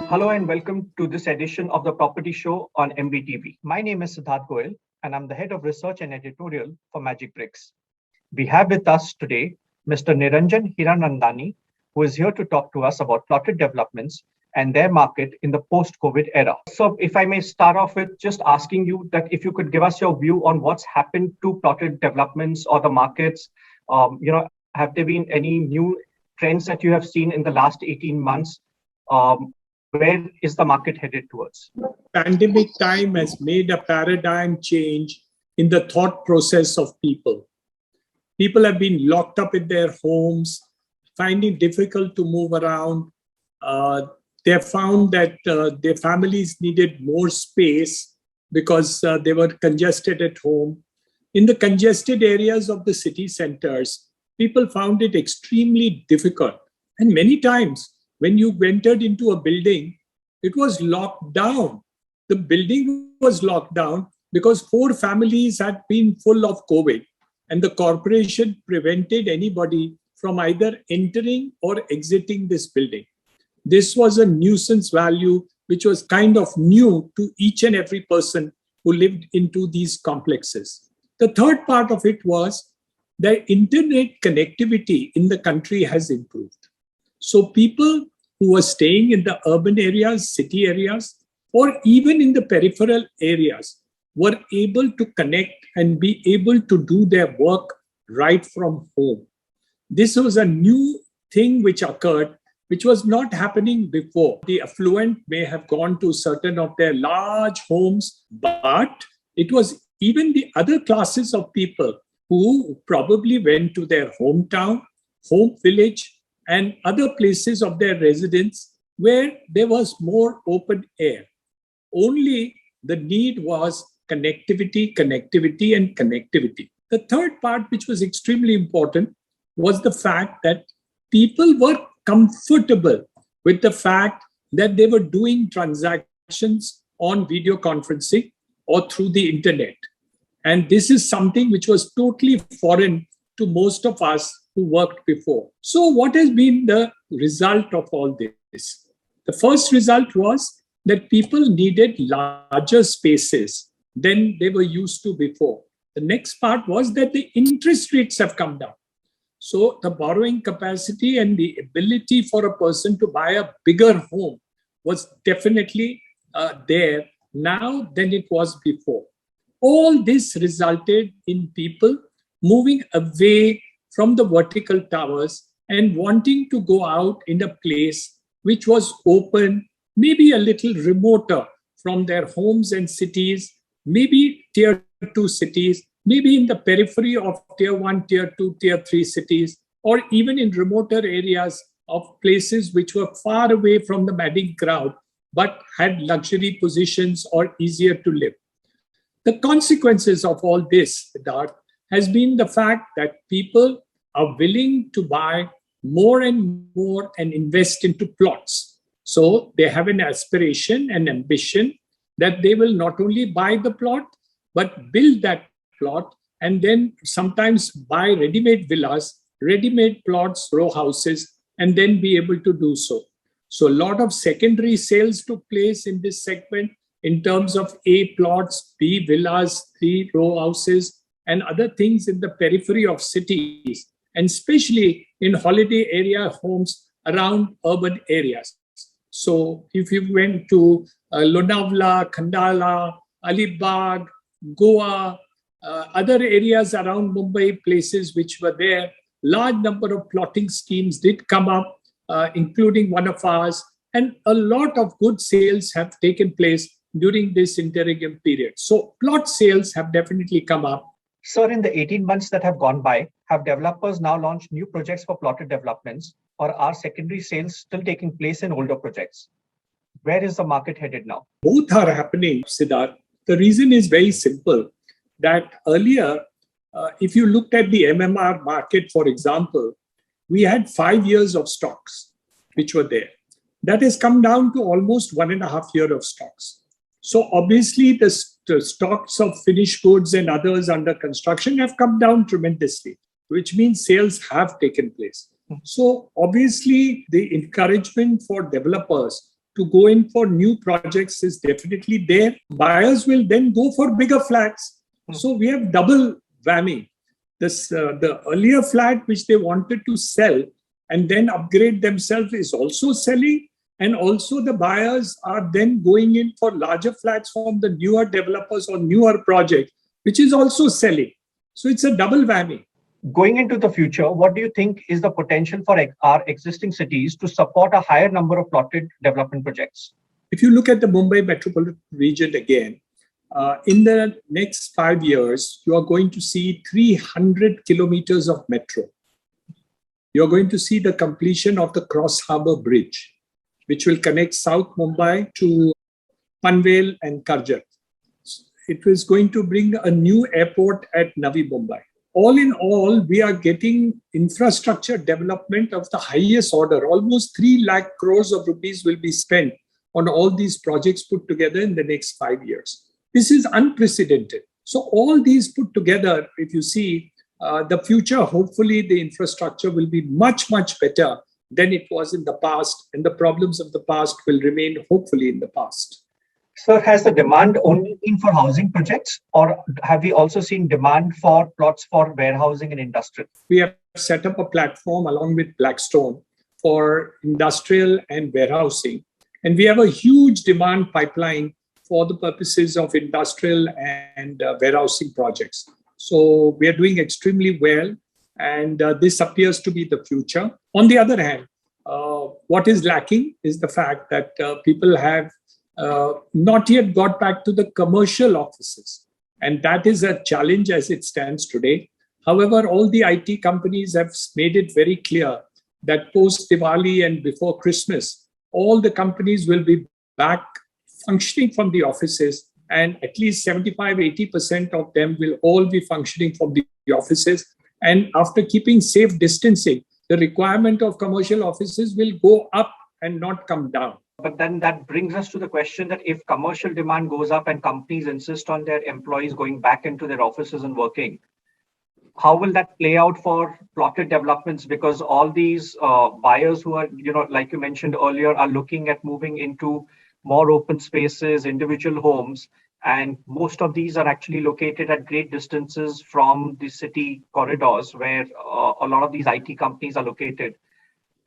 Hello and welcome to this edition of the Property Show on MBTV. My name is Siddharth Goel and I'm the head of research and editorial for Magic Bricks. We have with us today Mr. Niranjan Hiranandani, who is here to talk to us about plotted developments and their market in the post-COVID era. So if I may start off with just asking you that if you could give us your view on what's happened to plotted developments or the markets, have there been any new trends that you have seen in the last 18 months? Where is the market headed towards? Pandemic time has made a paradigm change in the thought process of people. People have been locked up in their homes, finding it difficult to move around. They have found that their families needed more space because they were congested at home. In the congested areas of the city centers, people found it extremely difficult. And many times, when you entered into a building, it was locked down. The building was locked down because 4 families had been full of COVID, and the corporation prevented anybody from either entering or exiting this building. This was a nuisance value which was kind of new to each and every person who lived into these complexes. The third part of it was the internet connectivity in the country has improved. So people who were staying in the urban areas, city areas, or even in the peripheral areas were able to connect and be able to do their work right from home. This was a new thing which occurred, which was not happening before. The affluent may have gone to certain of their large homes, but it was even the other classes of people who probably went to their hometown, home village, and other places of their residence where there was more open air. Only the need was connectivity, connectivity, and connectivity. The third part, which was extremely important, was the fact that people were comfortable with the fact that they were doing transactions on video conferencing or through the internet. And this is something which was totally foreign to most of us who worked before. So what has been the result of all this? The first result was that people needed larger spaces than they were used to before. The next part was that the interest rates have come down. So the borrowing capacity and the ability for a person to buy a bigger home was definitely there now than it was before. All this resulted in people moving away from the vertical towers and wanting to go out in a place which was open, maybe a little remoter from their homes and cities, maybe tier 2 cities, maybe in the periphery of tier 1, tier 2, tier 3 cities, or even in remoter areas of places which were far away from the madding crowd, but had luxury positions or easier to live. The consequences of all this, Siddharth, has been the fact that people are willing to buy more and more and invest into plots. So they have an aspiration and ambition that they will not only buy the plot, but build that plot and then sometimes buy ready-made villas, ready-made plots, row houses, and then be able to do so. So a lot of secondary sales took place in this segment in terms of A plots, B villas, C row houses, and other things in the periphery of cities, and especially in holiday area homes around urban areas. So if you went to Lonavala, Khandala, Alibag, Goa, other areas around Mumbai, places which were there, large number of plotting schemes did come up, including one of ours, and a lot of good sales have taken place during this interregnum period. So plot sales have definitely come up. Sir, in the 18 months that have gone by, have developers now launched new projects for plotted developments, or are secondary sales still taking place in older projects? Where is the market headed now? Both are happening, Siddharth. The reason is very simple, that earlier, if you looked at the MMR market, for example, we had 5 years of stocks which were there. That has come down to almost 1.5 years of stocks. So obviously the stocks of finished goods and others under construction have come down tremendously, which means sales have taken place. So obviously the encouragement for developers to go in for new projects is definitely there. Buyers will then go for bigger flats. So we have double whammy. The earlier flat which they wanted to sell and then upgrade themselves is also selling. And also the buyers are then going in for larger flats from the newer developers or newer projects, which is also selling. So it's a double whammy. Going into the future, what do you think is the potential for our existing cities to support a higher number of plotted development projects? If you look at the Mumbai metropolitan region again, in the next 5 years, you are going to see 300 kilometers of metro. You're going to see the completion of the Cross Harbour Bridge, which will connect South Mumbai to Panvel and Karjat. It was going to bring a new airport at Navi Mumbai. All in all, we are getting infrastructure development of the highest order. Almost 3 lakh crores of rupees will be spent on all these projects put together in the next 5 years. This is unprecedented. So all these put together, if you see the future, hopefully the infrastructure will be much, much better than it was in the past. And the problems of the past will remain hopefully in the past. Sir, has the demand only been for housing projects, or have we also seen demand for plots for warehousing and industrial? We have set up a platform along with Blackstone for industrial and warehousing. And we have a huge demand pipeline for the purposes of industrial and warehousing projects. So we are doing extremely well, and this appears to be the future. On the other hand, what is lacking is the fact that people have not yet got back to the commercial offices. And that is a challenge as it stands today. However, all the IT companies have made it very clear that post Diwali and before Christmas, all the companies will be back functioning from the offices, and at least 75-80% of them will all be functioning from the offices. And after keeping safe distancing, the requirement of commercial offices will go up and not come down. But then that brings us to the question that if commercial demand goes up and companies insist on their employees going back into their offices and working, how will that play out for plotted developments? Because all these buyers who are, like you mentioned earlier, are looking at moving into more open spaces, individual homes, and most of these are actually located at great distances from the city corridors where a lot of these IT companies are located.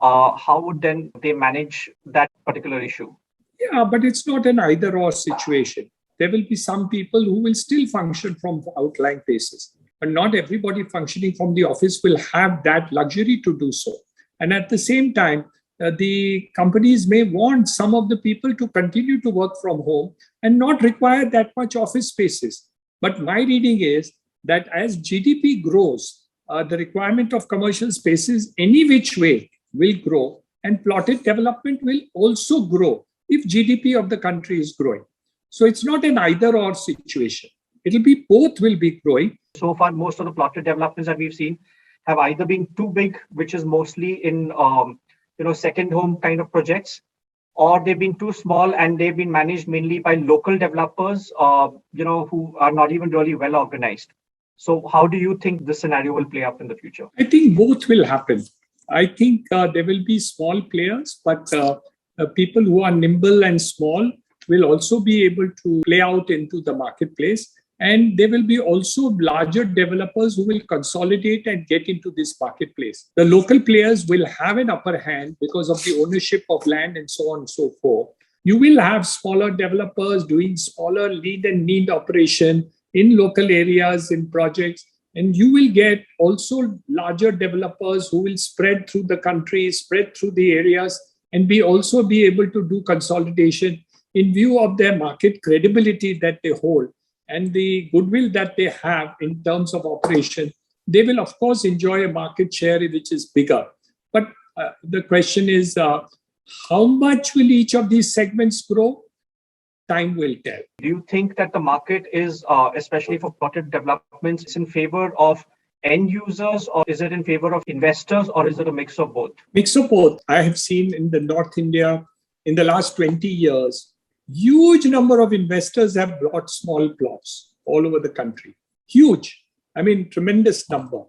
How would then they manage that particular issue? Yeah, but it's not an either or situation. There will be some people who will still function from outlying places, but not everybody functioning from the office will have that luxury to do so. And at the same time, the companies may want some of the people to continue to work from home and not require that much office spaces. But my reading is that as GDP grows, the requirement of commercial spaces any which way will grow, and plotted development will also grow if GDP of the country is growing. So it's not an either or situation. It'll be both will be growing. So far, most of the plotted developments that we've seen have either been too big, which is mostly in second home kind of projects, or they've been too small and they've been managed mainly by local developers, who are not even really well organized. So how do you think this scenario will play out in the future? I think both will happen. I think there will be small players, but people who are nimble and small will also be able to play out into the marketplace. And there will be also larger developers who will consolidate and get into this marketplace. The local players will have an upper hand because of the ownership of land and so on and so forth. You will have smaller developers doing smaller lead and need operation in local areas, in projects. And you will get also larger developers who will spread through the country, spread through the areas, and also be able to do consolidation in view of their market credibility that they hold and the goodwill that they have in terms of operation. They will, of course, enjoy a market share which is bigger. But the question is, how much will each of these segments grow? Time will tell. Do you think that the market is, especially for plotted developments, is in favor of end users, or is it in favor of investors, or is it a mix of both? Mix of both. I have seen in the North India in the last 20 years, huge number of investors have bought small plots all over the country. Huge. I mean, tremendous number.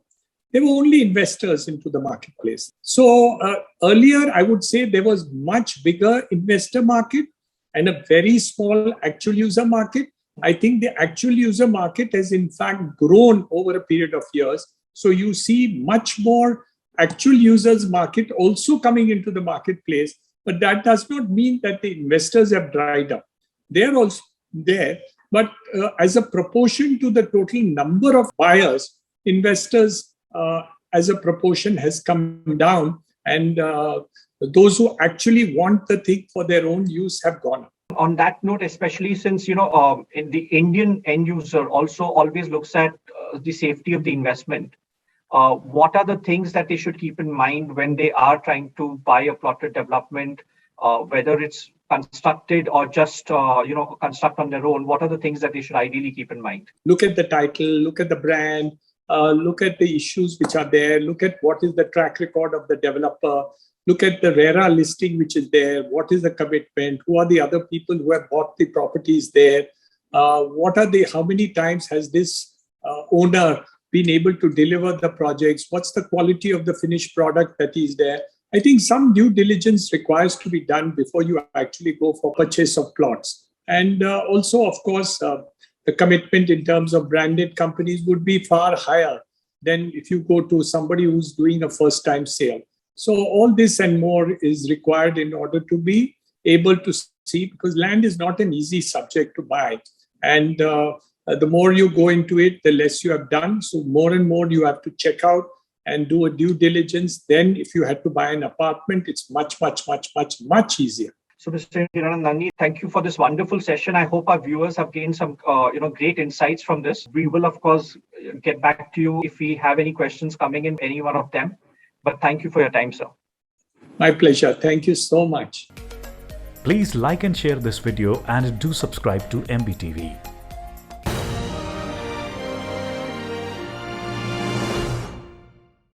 They were only investors into the marketplace. So earlier, I would say there was much bigger investor market and a very small actual user market. I think the actual user market has in fact grown over a period of years. So you see much more actual users market also coming into the marketplace, but that does not mean that the investors have dried up. They're also there, but as a proportion to the total number of buyers, investors as a proportion has come down, and those who actually want the thing for their own use have gone up. On that note, especially since in the Indian end user also always looks at the safety of the investment, what are the things that they should keep in mind when they are trying to buy a plotted development, whether it's constructed or just construct on their own? What are the things that they should ideally keep in mind? Look at the title, look at the brand, look at the issues which are there, look at what is the track record of the developer, look at the RERA listing which is there, what is the commitment, who are the other people who have bought the properties there, how many times has this owner been able to deliver the projects, what's the quality of the finished product that is there. I think some due diligence requires to be done before you actually go for purchase of plots. And also, of course, the commitment in terms of branded companies would be far higher than if you go to somebody who's doing a first-time sale. So all this and more is required in order to be able to see, because land is not an easy subject to buy. And the more you go into it, the less you have done. So more and more you have to check out and do a due diligence. Then if you had to buy an apartment, it's much easier. So, Mr. Hiranand, thank you for this wonderful session. I hope our viewers have gained some great insights from this. We will, of course, get back to you if we have any questions coming in, any one of them. But thank you for your time, sir. My pleasure. Thank you so much. Please like and share this video and do subscribe to MBTV.